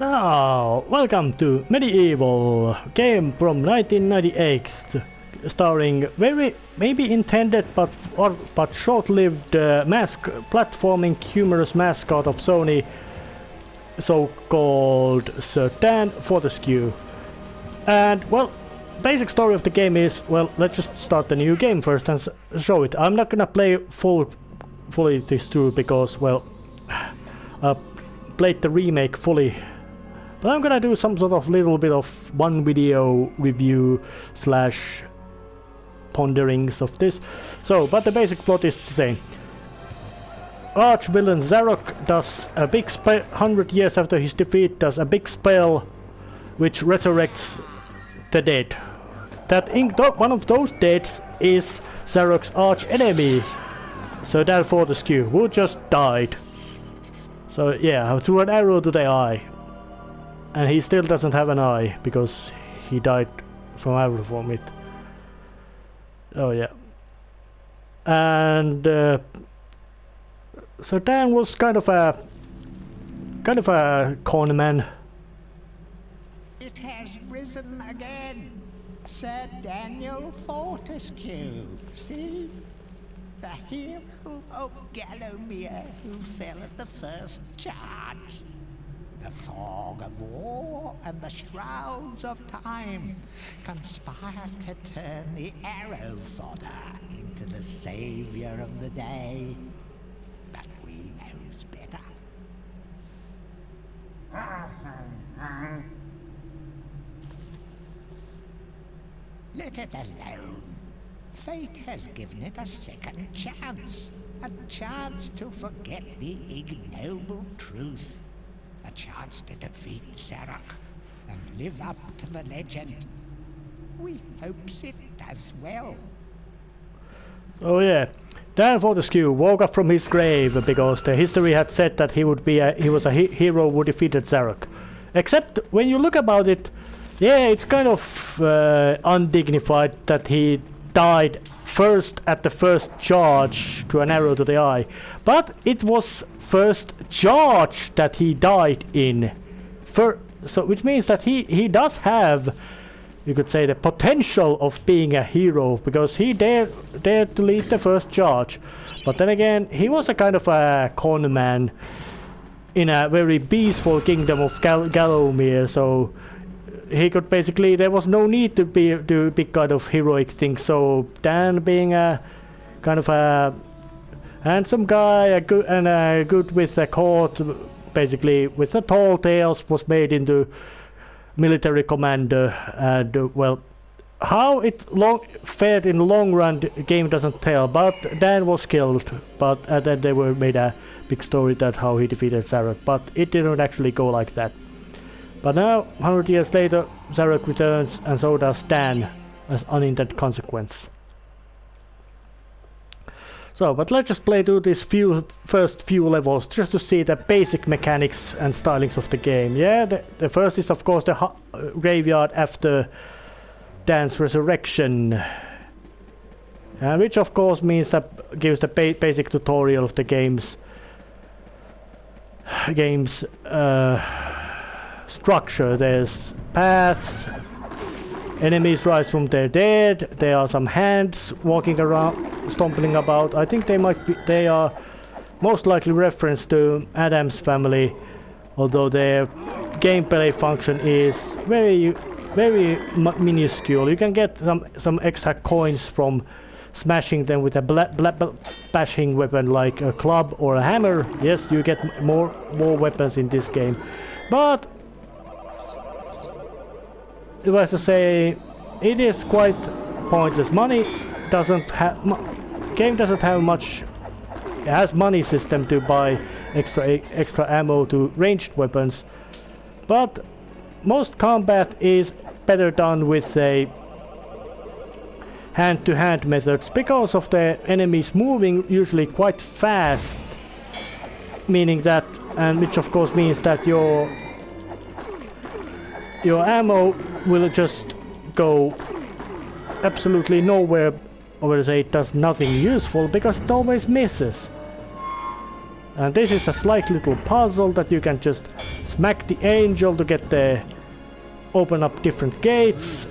Now, welcome to MediEvil, game from 1998, starring maybe intended but short-lived platforming humorous mascot of Sony, so-called Sir Dan Fortescue. And well, basic story of the game is, well, let's just start the new game first and show it. I'm not gonna play fully this through because, well, I played the remake fully. But I'm gonna do some sort of little bit of one video review slash ponderings of this. So, but the basic plot is the same. Arch-villain Zarok does a big spell, 100 years after his defeat, does a big spell which resurrects the dead. One of those deads is Zarok's arch enemy, Sir Dan Fortescue, who just died. So yeah, threw an arrow to the eye. And he still doesn't have an eye, because he died from arrow from it. Oh yeah. And so Dan was kind of a con man. It has risen again, Sir Daniel Fortescue. See? The hero of Gallowmere who fell at the first charge. The fog of war and the shrouds of time conspire to turn the arrow fodder into the saviour of the day. But we knows better. Let it alone. Fate has given it a second chance. A chance to forget the ignoble truth. A chance to defeat Zarok and live up to the legend. We hopes it does well. So yeah, Dan Fortescue woke up from his grave because the history had said that he was a hero who defeated Zarok. Except when you look about it, yeah, it's kind of undignified that he died first at the first charge to an arrow to the eye. But it was first charge that he died in. So which means that he does have, you could say, the potential of being a hero, because he dared to lead the first charge. But then again, he was a kind of a con man in a very peaceful kingdom of Gallowmere, so he could basically, there was no need to do big kind of heroic things. So Dan, being a kind of a handsome guy, good with the court, basically with the tall tales, was made into military commander. And well, how it fared in the long run, the game doesn't tell. But Dan was killed. But then they made a big story that how he defeated Zarok. But it didn't actually go like that. But now, 100 years later, Zarok returns, and so does Dan, as unintended consequence. So, but let's just play through these first few levels, just to see the basic mechanics and stylings of the game. Yeah, the first is of course the graveyard after Dan's resurrection. Which of course means that gives the basic tutorial of the game's structure. There's paths, enemies rise from their dead, there are some hands walking around, stomping about. I think they are most likely reference to Adam's Family, although their gameplay function is very minuscule. You can get some extra coins from smashing them with a bashing weapon like a club or a hammer. Yes, you get more weapons in this game, but it was to say, it is quite pointless. Game doesn't have much. It has money system to buy extra ammo to ranged weapons, but most combat is better done with a hand-to-hand methods because of the enemies moving usually quite fast, meaning that, and which of course means that your ammo will just go absolutely nowhere, or to say it does nothing useful, because it always misses. And this is a slight little puzzle that you can just smack the angel to get the open up different gates.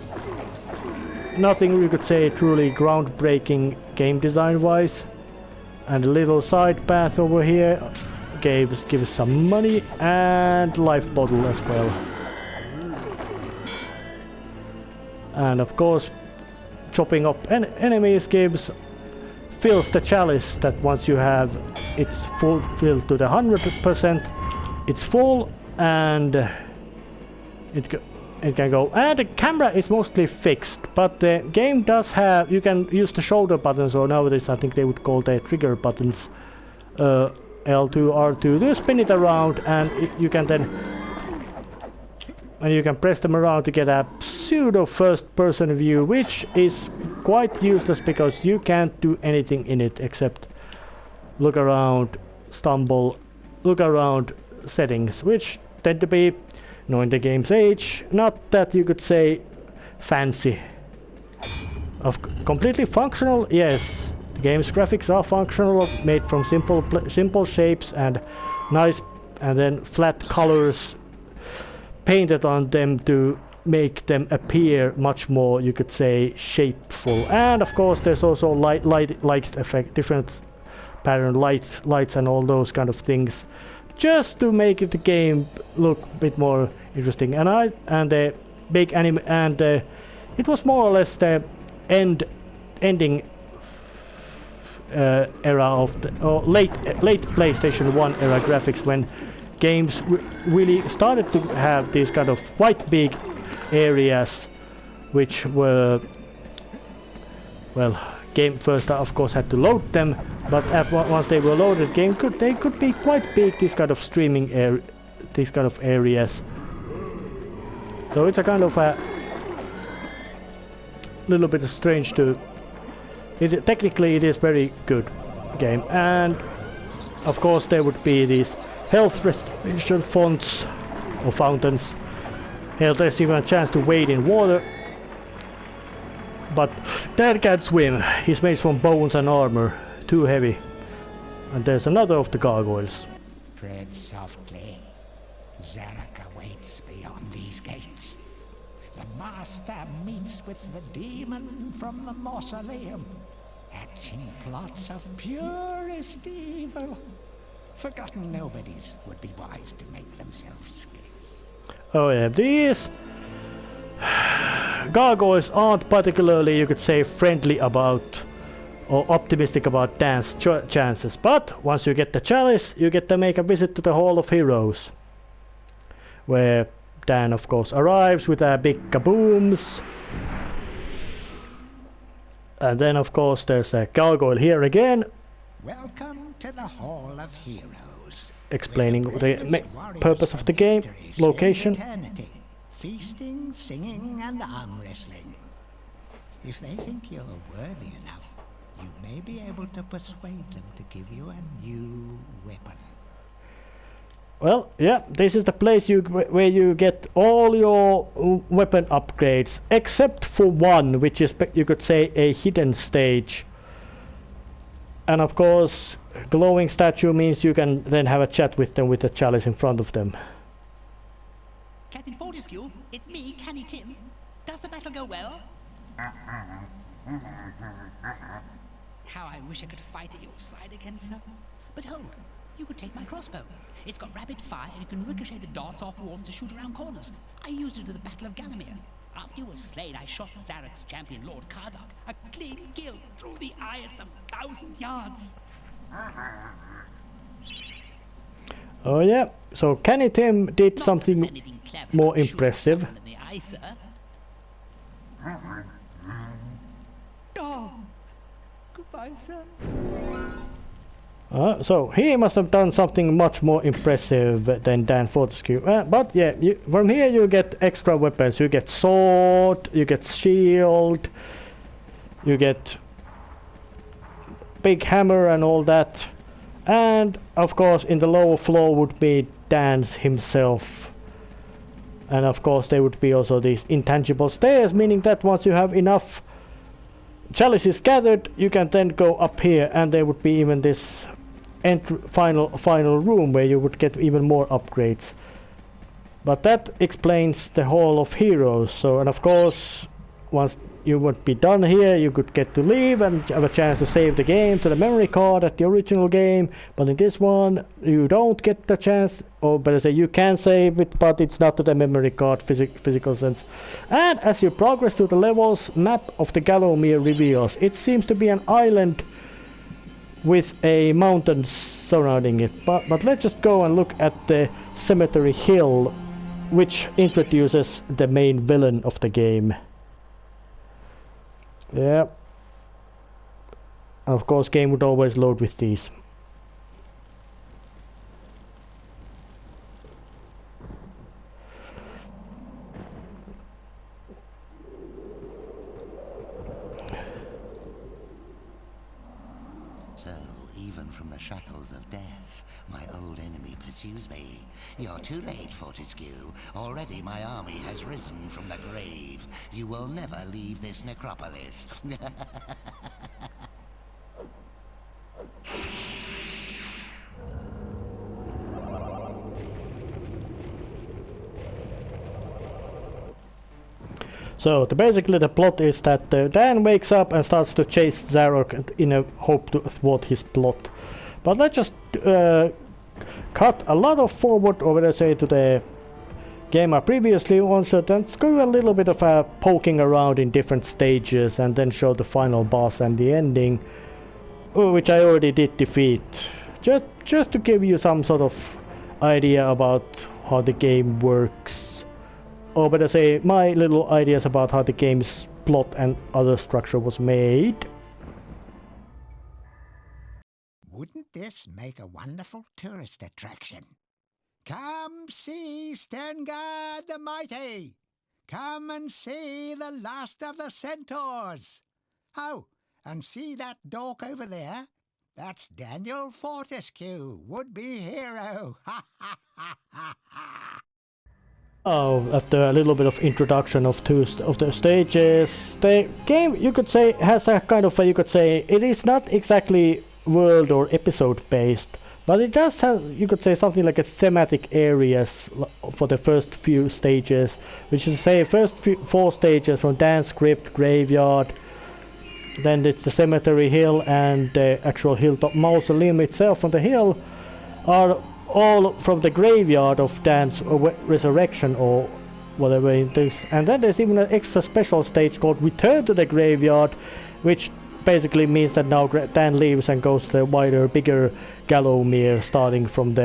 Nothing you could say truly groundbreaking game design wise. And a little side path over here gives some money and life bottle as well. And of course chopping up enemies fills the chalice that once you have it's filled to the 100%, it's full and it can go. And the camera is mostly fixed, but the game does have, you can use the shoulder buttons, or nowadays I think they would call the trigger buttons, L2, R2, to spin it around, and you can then press them around to get a pseudo first person view, which is quite useless because you can't do anything in it except look around, stumble, look around settings, which tend to be, knowing the game's age, not that you could say fancy. Completely functional, yes. The game's graphics are functional, made from simple shapes and nice, and then flat colors painted on them to make them appear much more, you could say, shapeful. And of course there's also light effect, different pattern lights and all those kind of things, just to make the game look a bit more interesting. And the big anime, and it was more or less the ending era of the late PlayStation 1 era graphics, when games really started to have these kind of quite big areas, which were, well, game first of course had to load them, but once they were loaded, they could be quite big, these kind of streaming these kind of areas. So it's a kind of a little bit strange to technically it is very good game. And of course there would be these health restoration fonts or fountains. Hell, there's even a chance to wade in water, but Dan can't swim. He's made from bones and armor, too heavy. And there's another of the gargoyles. Tread softly. Zarek awaits beyond these gates. The master meets with the demon from the mausoleum, hatching plots of purest evil. Forgotten nobodies would be wise to make themselves scarce. Oh yeah, these gargoyles aren't particularly, you could say, friendly about or optimistic about Dan's chances, but once you get the chalice, you get to make a visit to the Hall of Heroes, where Dan of course arrives with a big kabooms. And then of course there's a gargoyle here again. Welcome to the Hall of Heroes, explaining the purpose of the game, location. Eternity, feasting, singing, and arm wrestling. If they think you're worthy enough, you may be able to persuade them to give you a new weapon. Well, yeah, this is the place where you get all your weapon upgrades, except for one, which is, you could say, a hidden stage. And of course, glowing statue means you can then have a chat with them with the chalice in front of them. Captain Fortescue, it's me, Canny Tim. Does the battle go well? How I wish I could fight at your side again, sir. But hold, you could take my crossbow. It's got rapid fire and you can ricochet the darts off walls to shoot around corners. I used it at the Battle of Gallowmere. After you were slain, I shot Zarek's champion, Lord Kardok. A clean kill through the eye at some 1,000 yards. Oh yeah, so Canny Tim did something more impressive. Oh, goodbye, sir. So he must have done something much more impressive than Dan Fortescue. But yeah, from here you get extra weapons. You get sword, you get shield, you get big hammer and all that. And of course in the lower floor would be Dan himself. And of course there would be also these intangible stairs, meaning that once you have enough chalices gathered, you can then go up here, and there would be even this final room where you would get even more upgrades. But that explains the Hall of Heroes. So, and of course, once you would be done here, you could get to leave and have a chance to save the game to the memory card at the original game. But in this one, you don't get the chance, or better say, you can save it, but it's not to the memory card physical sense. And as you progress through the levels, map of the Gallowmere reveals. It seems to be an island with a mountain surrounding it. But let's just go and look at the Cemetery Hill, which introduces the main villain of the game. Yeah. Of course, game would always load with these. So, even from the shackles of death, my old enemy pursues me. You're too late, Fortescue. Already my army has risen from the grave. You will never leave this necropolis. So basically the plot is that Dan wakes up and starts to chase Zarok in a hope to thwart his plot. But let's just cut a lot of forward, or let's say, to the game I previously answered, and screw a little bit of poking around in different stages, and then show the final boss and the ending, which I already did defeat. Just to give you some sort of idea about how the game works, or better say, my little ideas about how the game's plot and other structure was made. Wouldn't this make a wonderful tourist attraction? Come see Stengard the Mighty! Come and see the last of the centaurs! Oh, and see that dork over there? That's Daniel Fortescue, would-be hero! Ha ha ha ha ha! Oh, after a little bit of introduction of the stages, the game, you could say, has a kind of, you could say, it is not exactly world or episode based, but it does have, you could say, something like a thematic areas for the first few stages, which is, say, first 4 stages from Dan's Crypt, Graveyard, then it's the Cemetery Hill, and the actual hilltop mausoleum itself on the hill are all from the graveyard of Dan's resurrection, or whatever it is. And then there's even an extra special stage called Return to the Graveyard, which basically means that now Dan leaves and goes to the wider, bigger Gallowmere, starting from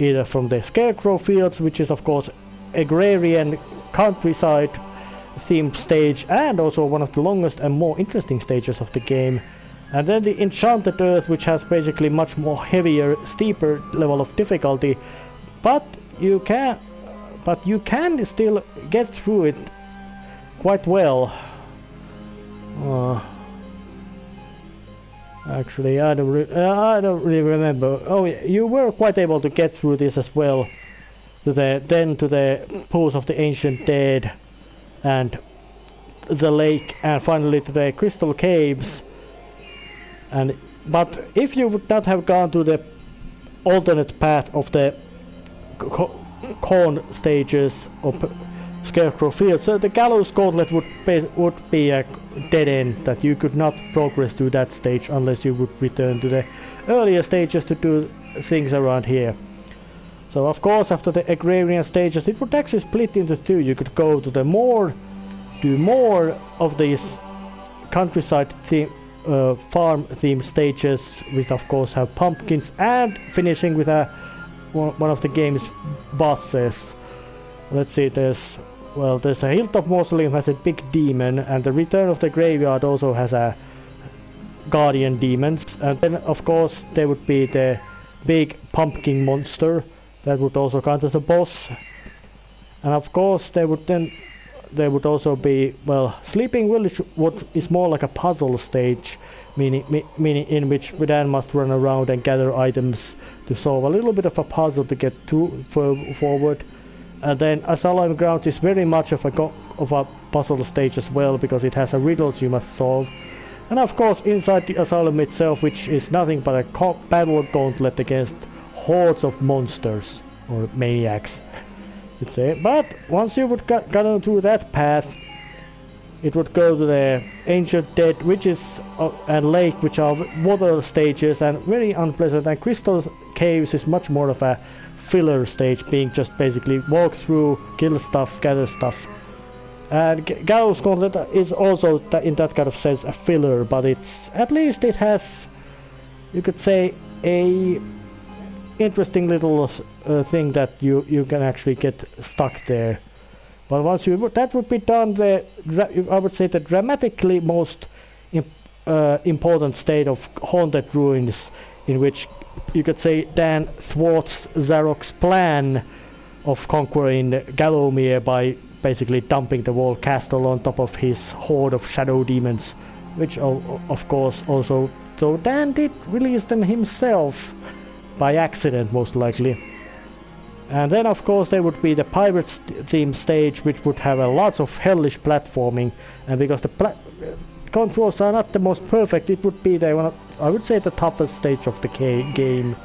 either from the Scarecrow Fields, which is of course agrarian countryside themed stage, and also one of the longest and more interesting stages of the game. And then the Enchanted Earth, which has basically much more heavier, steeper level of difficulty, but you can still get through it quite well. Actually, I don't really remember. Oh, yeah, you were quite able to get through this as well. To the pools of the ancient dead, and the lake, and finally to the crystal caves. But if you would not have gone to the alternate path of the corn stages of Scarecrow Field, so the Gallows Gauntlet would be a dead end, that you could not progress to that stage unless you would return to the earlier stages to do things around here. So of course, after the agrarian stages, it would actually split into 2. You could go to do more of these countryside farm themed stages, with of course have pumpkins, and finishing with one of the game's bosses. Let's see, there's a Hilltop Mausoleum has a big demon, and the Return of the Graveyard also has a guardian demons, and then of course there would be the big pumpkin monster that would also count as a boss. And of course there would also be, Sleeping Village, what is more like a puzzle stage, meaning in which Dan must run around and gather items to solve a little bit of a puzzle to get forward. And then Asylum Grounds is very much of a puzzle stage as well, because it has a riddles you must solve. And of course inside the asylum itself, which is nothing but a battle gauntlet against hordes of monsters, or maniacs, you'd say. But once you would get through that path, it would go to the ancient dead witches and lake, which are water stages and very unpleasant, and crystal caves is much more of a filler stage, being just basically walk through, kill stuff, gather stuff. And Gallows Gauntlet is also in that kind of sense a filler, but it's at least it has, you could say, a interesting little thing that you can actually get stuck there. But once that would be done, I would say the dramatically most important state of Haunted Ruins, in which you could say Dan thwarts Zarok's plan of conquering Gallowmere by basically dumping the whole castle on top of his horde of shadow demons, which of course also, so Dan did release them himself by accident most likely. And then of course there would be the Pirates theme stage, which would have lots of hellish platforming, and because the controls are not the most perfect, it would be I would say the toughest stage of the game.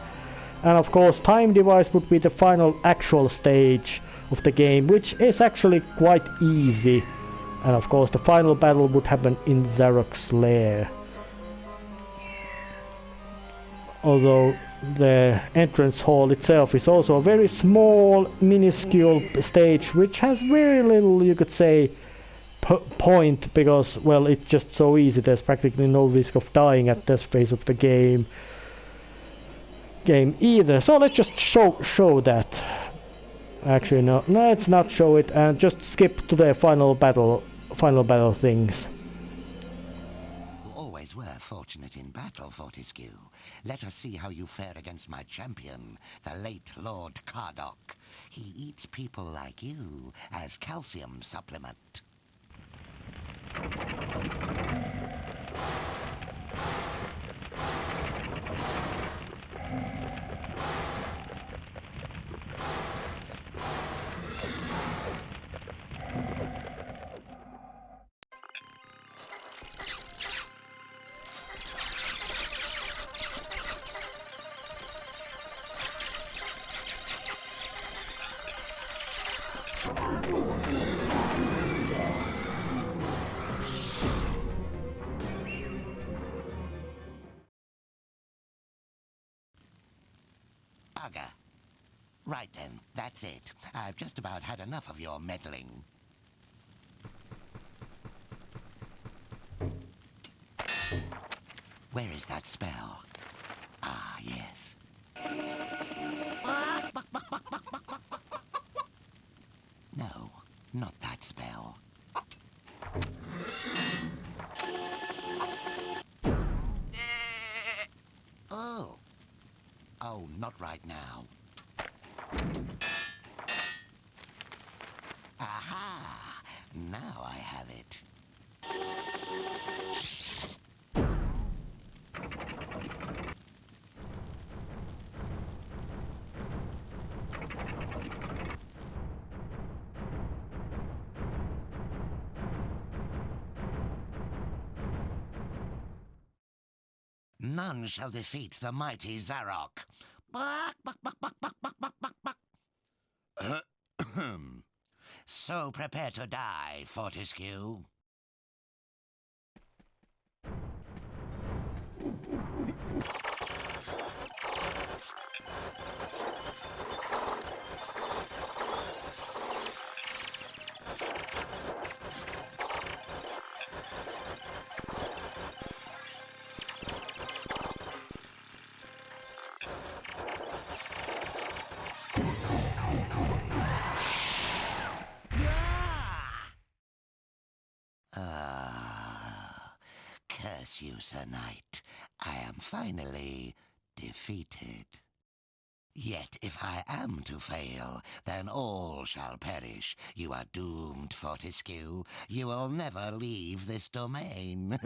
And of course Time Device would be the final actual stage of the game, which is actually quite easy. And of course the final battle would happen in Zarok's lair. Although the entrance hall itself is also a very small, minuscule stage, which has very little, you could say, point, because, well, it's just so easy. There's practically no risk of dying at this phase of the game either. So let's just show that. Actually, no, let's not show it, and just skip to the final battle things. You always were fortunate in battle, Fortescue. Let us see how you fare against my champion, the late Lord Cardok. He eats people like you as calcium supplement. Aika. Right then, that's it. I've just about had enough of your meddling. Where is that spell? Ah, yes. No, not that spell. Oh. Oh, not right now. Aha! Now I have it. None shall defeat the mighty Zarok. So prepare to die, Fortescue. Curse you, Sir Knight. I am finally defeated. Yet if I am to fail, then all shall perish. You are doomed, Fortescue. You will never leave this domain.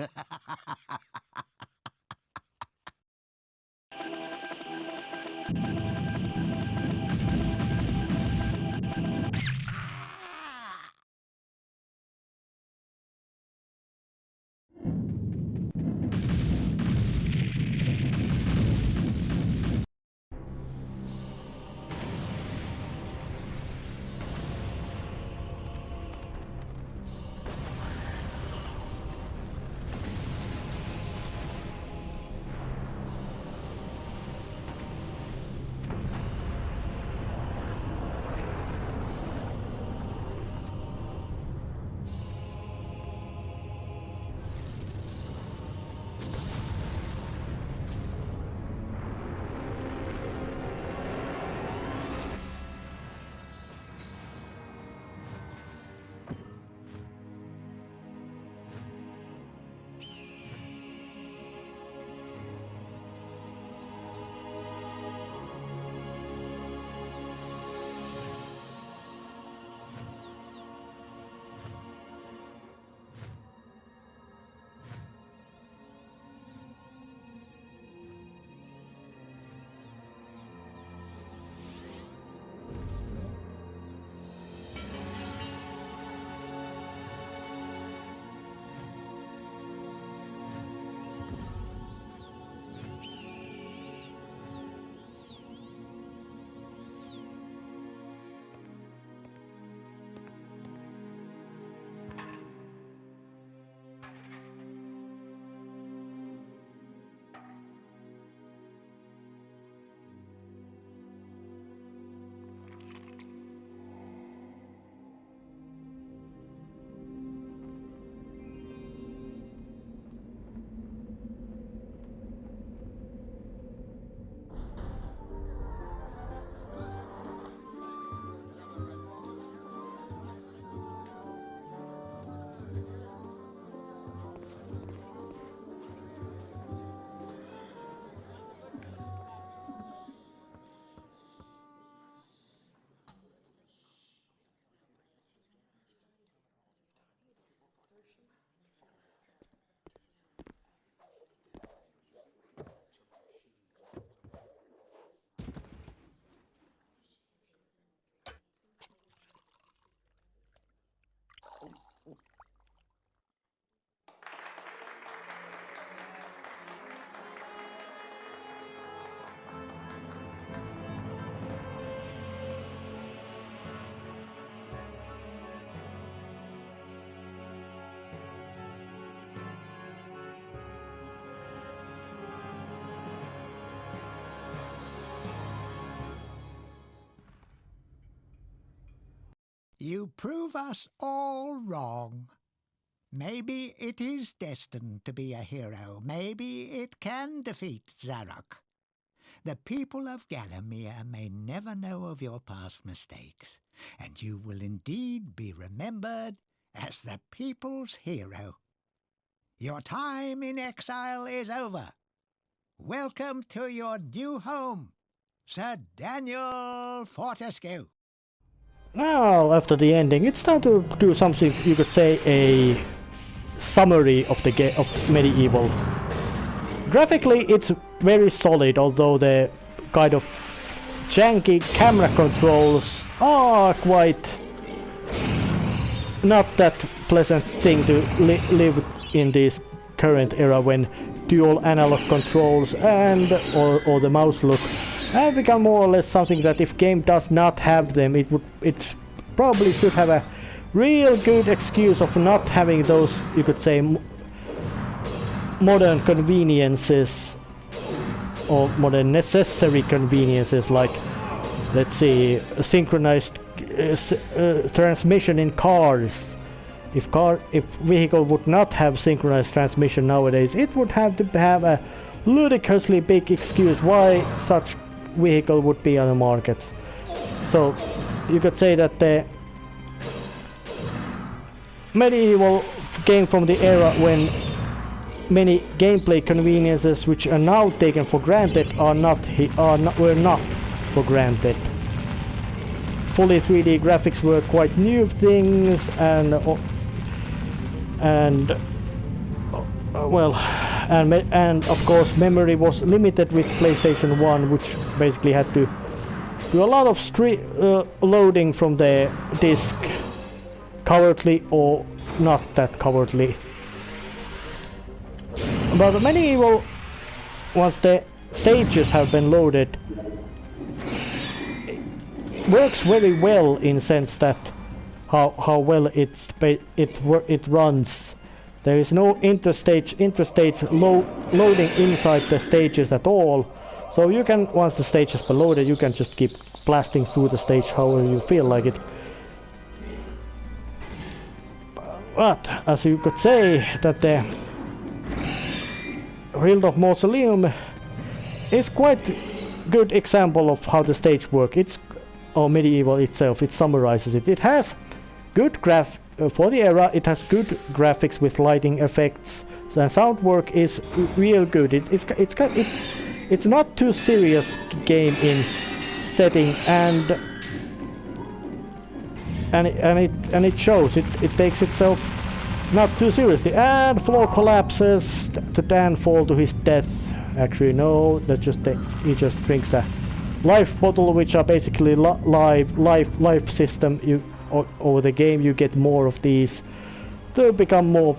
You prove us all wrong. Maybe it is destined to be a hero. Maybe it can defeat Zarok. The people of Gallowmere may never know of your past mistakes, and you will indeed be remembered as the people's hero. Your time in exile is over. Welcome to your new home, Sir Daniel Fortescue. Now, after the ending, it's time to do something you could say a summary of the of MediEvil. Graphically, it's very solid, although the kind of janky camera controls are quite not that pleasant thing to live in this current era when dual analog controls and or the mouse look have become more or less something that if game does not have them, it probably should have a real good excuse of not having those, you could say, modern conveniences or modern necessary conveniences, like, let's see, synchronized transmission in cars. If vehicle would not have synchronized transmission nowadays, it would have to have a ludicrously big excuse why such vehicle would be on the markets. So you could say that the MediEvil came from the era when many gameplay conveniences which are now taken for granted were not for granted. Fully 3D graphics were quite new things, and of course memory was limited with PlayStation 1, which basically had to do a lot of loading from the disc, cowardly or not that cowardly. But MediEvil, once the stages have been loaded, works very well in sense that how well it runs. There is no interstage loading inside the stages at all. So you can, once the stage has been loaded, you can just keep blasting through the stage however you feel like it. But as you could say that the Hilltop Mausoleum is quite good example of how the stage work. Or MediEvil itself, it summarizes it. It has good for the era. It has good graphics with lighting effects. The sound work is real good. It's not too serious game in setting, and it shows. It takes itself not too seriously. And floor collapses to Dan fall to his death. Actually, no, that's just he just drinks a life bottle, which are basically life system. Over the game you get more of these to become more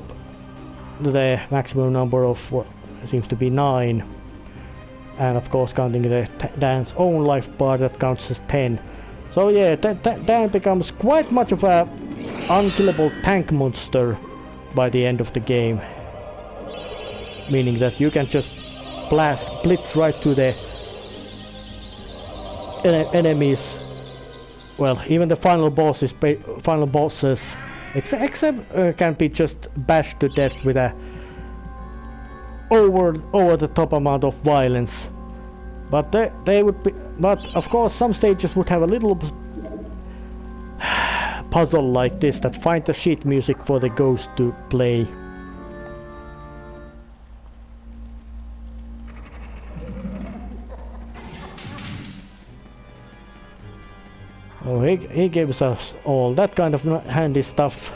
the maximum number of what seems to be 9, and of course counting the Dan's own life bar that counts as 10. So yeah, Dan becomes quite much of a unkillable tank monster by the end of the game, meaning that you can just blitz right to the enemies. Well, even the final bosses, except can be just bashed to death with a over the top amount of violence. But they would be. But of course, some stages would have a little puzzle like this, that find the sheet music for the ghost to play. Oh, he gives us all that kind of handy stuff.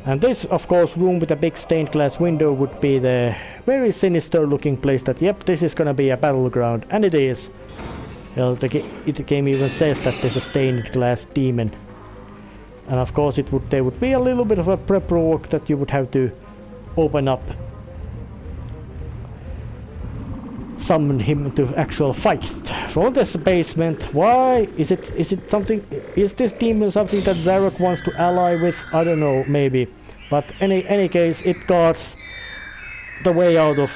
And this, of course, room with a big stained glass window would be the very sinister looking place that, yep, this is gonna be a battleground. And it is. Well, the game even says that there's a stained glass demon. And of course there would be a little bit of a prep work that you would have to open up. Summon him to actual fight from this basement. Why is it something? Is this demon something that Zarok wants to ally with? I don't know, maybe. But any case, it guards the way out of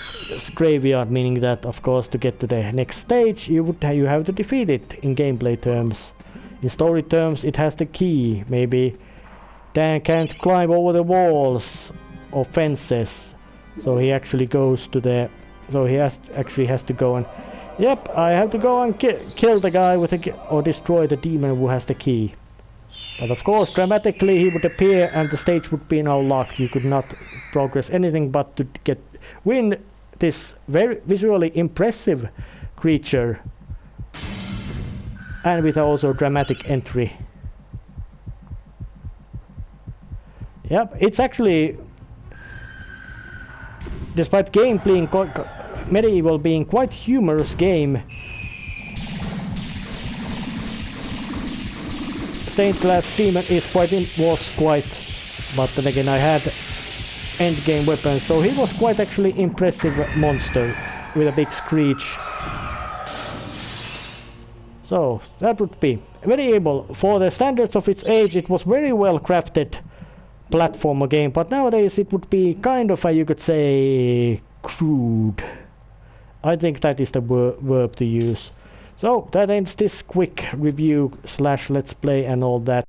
graveyard, meaning that of course to get to the next stage you have to defeat it in gameplay terms. In story terms, it has the key. Maybe Dan can't climb over the walls or fences, so he actually goes to the. So he actually has to go and. Yep, I have to go and kill the guy with or destroy the demon who has the key. But of course, dramatically he would appear and the stage would be now locked. You could not progress anything but to win this very visually impressive creature. And with also dramatic entry. Yep, it's actually, despite game being MediEvil being quite humorous game, stained glass demon was quite, but then again I had endgame weapons, so he was quite actually impressive monster with a big screech. So that would be MediEvil. For the standards of its age, it was very well crafted platformer game, but nowadays it would be kind of a, you could say, crude. I think that is the verb to use. So that ends this quick review / let's play and all that.